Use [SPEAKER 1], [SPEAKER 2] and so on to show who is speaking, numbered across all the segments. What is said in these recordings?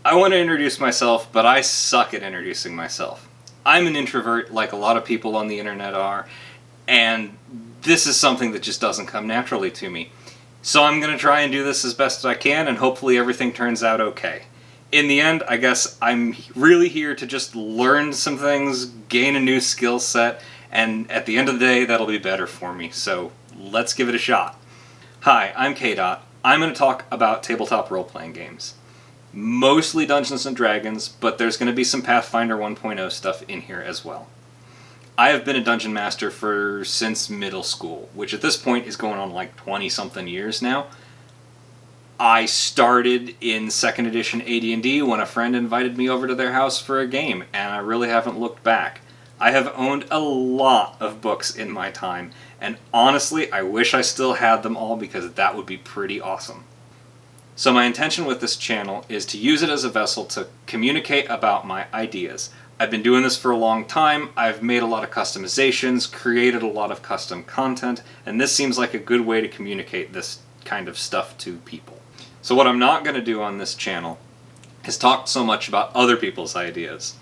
[SPEAKER 1] I want to introduce myself, but I suck at introducing myself. I'm an introvert, like a lot of people on the internet are, and this is something that just doesn't come naturally to me. So I'm going to try and do this as best as I can, and hopefully everything turns out okay. In the end, I guess I'm really here to just learn some things, gain a new skill set, and at the end of the day, that'll be better for me. So let's give it a shot. Hi, I'm K-Dot. I'm going to talk about tabletop role-playing games. Mostly Dungeons & Dragons, but there's going to be some Pathfinder 1.0 stuff in here as well. I have been a Dungeon Master since middle school, which at this point is going on like 20-something years now. I started in 2nd edition AD&D when a friend invited me over to their house for a game, and I really haven't looked back. I have owned a lot of books in my time, and honestly, I wish I still had them all because that would be pretty awesome. So my intention with this channel is to use it as a vessel to communicate about my ideas. I've been doing this for a long time, I've made a lot of customizations, created a lot of custom content, and this seems like a good way to communicate this kind of stuff to people. So what I'm not going to do on this channel is talk so much about other people's ideas,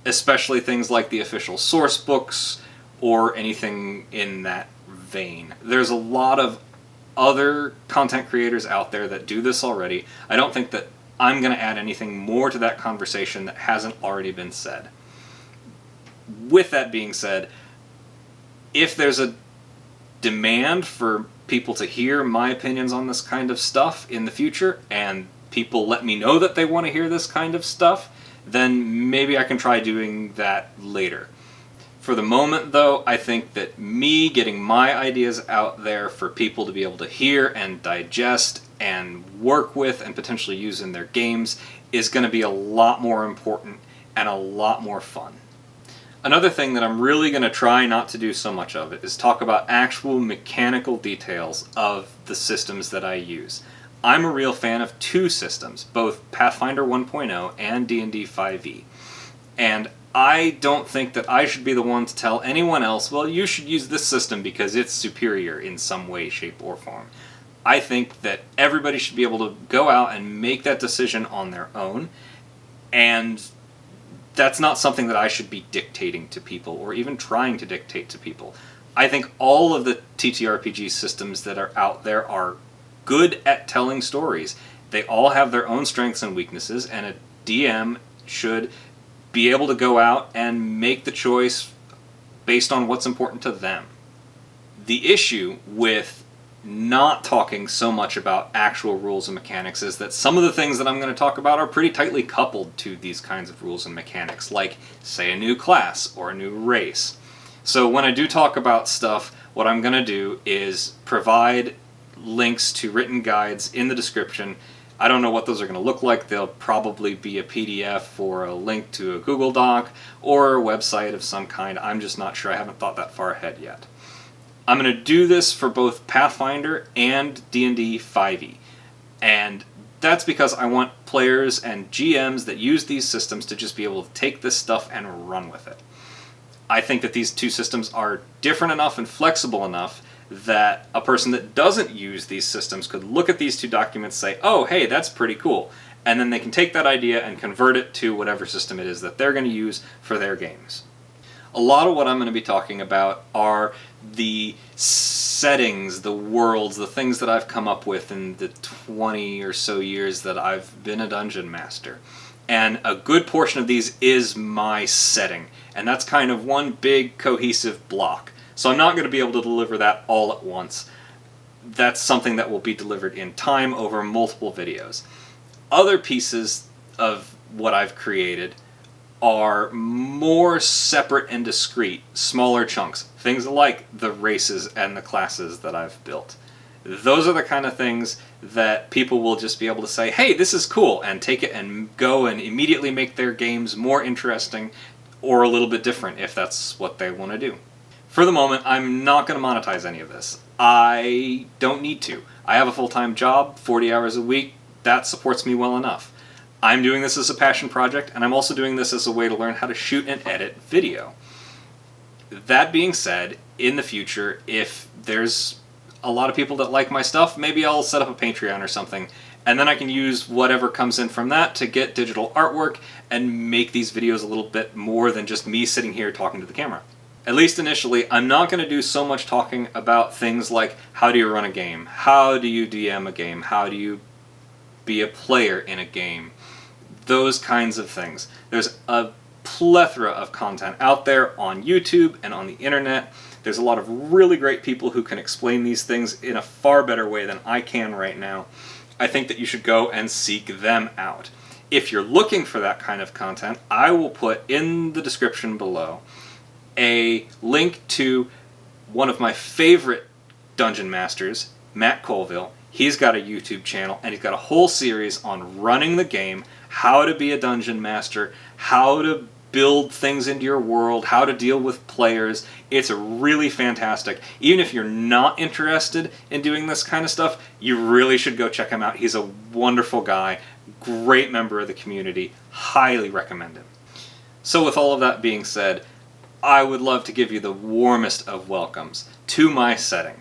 [SPEAKER 1] especially things like the official source books or anything in that vein. There's a lot of other content creators out there that do this already. I don't think that I'm going to add anything more to that conversation that hasn't already been said. With that being said, if there's a demand for people to hear my opinions on this kind of stuff in the future, and people let me know that they want to hear this kind of stuff, then maybe I can try doing that later. For the moment, though, I think that me getting my ideas out there for people to be able to hear and digest and work with and potentially use in their games is going to be a lot more important and a lot more fun. Another thing that I'm really going to try not to do so much of it is talk about actual mechanical details of the systems that I use. I'm a real fan of two systems, both Pathfinder 1.0 and D&D 5e. And I don't think that I should be the one to tell anyone else, well, you should use this system because it's superior in some way, shape, or form. I think that everybody should be able to go out and make that decision on their own, and that's not something that I should be dictating to people or even trying to dictate to people. I think all of the TTRPG systems that are out there are good at telling stories. They all have their own strengths and weaknesses, and a DM should be able to go out and make the choice based on what's important to them. The issue with not talking so much about actual rules and mechanics is that some of the things that I'm going to talk about are pretty tightly coupled to these kinds of rules and mechanics, like, say, a new class or a new race. So when I do talk about stuff, what I'm going to do is provide links to written guides in the description. I don't know what those are going to look like. They'll probably be a PDF or a link to a Google Doc or a website of some kind. I'm just not sure. I haven't thought that far ahead yet. I'm going to do this for both Pathfinder and D&D 5e. And that's because I want players and GMs that use these systems to just be able to take this stuff and run with it. I think that these two systems are different enough and flexible enough that a person that doesn't use these systems could look at these two documents and say, oh, hey, that's pretty cool. And then they can take that idea and convert it to whatever system it is that they're going to use for their games. A lot of what I'm going to be talking about are the settings, the worlds, the things that I've come up with in the 20 or so years that I've been a Dungeon Master. And a good portion of these is my setting. And that's kind of one big cohesive block. So I'm not going to be able to deliver that all at once. That's something that will be delivered in time over multiple videos. Other pieces of what I've created are more separate and discrete, smaller chunks. Things like the races and the classes that I've built. Those are the kind of things that people will just be able to say, hey, this is cool, and take it and go and immediately make their games more interesting or a little bit different if that's what they want to do. For the moment, I'm not going to monetize any of this. I don't need to. I have a full-time job, 40 hours a week. That supports me well enough. I'm doing this as a passion project, and I'm also doing this as a way to learn how to shoot and edit video. That being said, in the future, if there's a lot of people that like my stuff, maybe I'll set up a Patreon or something And then I can use whatever comes in from that to get digital artwork and make these videos a little bit more than just me sitting here talking to the camera. At least initially, I'm not going to do so much talking about things like how do you run a game, how do you DM a game, how do you be a player in a game, those kinds of things. There's a plethora of content out there on YouTube and on the internet. There's a lot of really great people who can explain these things in a far better way than I can right now. I think that you should go and seek them out. If you're looking for that kind of content, I will put in the description below a link to one of my favorite dungeon masters, Matt Colville. He's got a YouTube channel, and he's got a whole series on running the game, how to be a dungeon master, how to build things into your world, how to deal with players. It's really fantastic. Even if you're not interested in doing this kind of stuff, you really should go check him out. He's a wonderful guy, great member of the community, highly recommend him. So with all of that being said, I would love to give you the warmest of welcomes to my setting.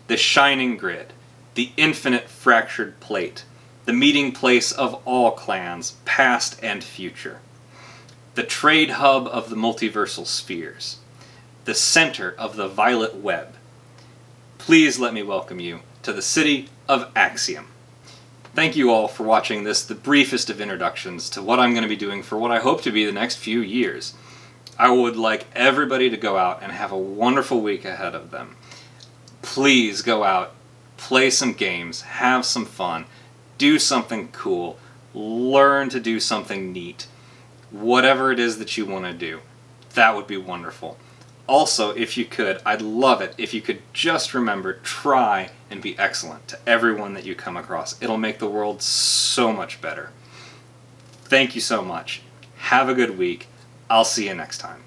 [SPEAKER 1] The shining grid, the infinite fractured plate, the meeting place of all clans, past and future. The trade hub of the multiversal spheres. The center of the violet web. Please let me welcome you to the city of Axiom. Thank you all for watching this, the briefest of introductions to what I'm going to be doing for what I hope to be the next few years. I would like everybody to go out and have a wonderful week ahead of them. Please go out, play some games, have some fun, do something cool, learn to do something neat. Whatever it is that you want to do, that would be wonderful. Also, if you could, I'd love it if you could just remember, try and be excellent to everyone that you come across. It'll make the world so much better. Thank you so much. Have a good week. I'll see you next time.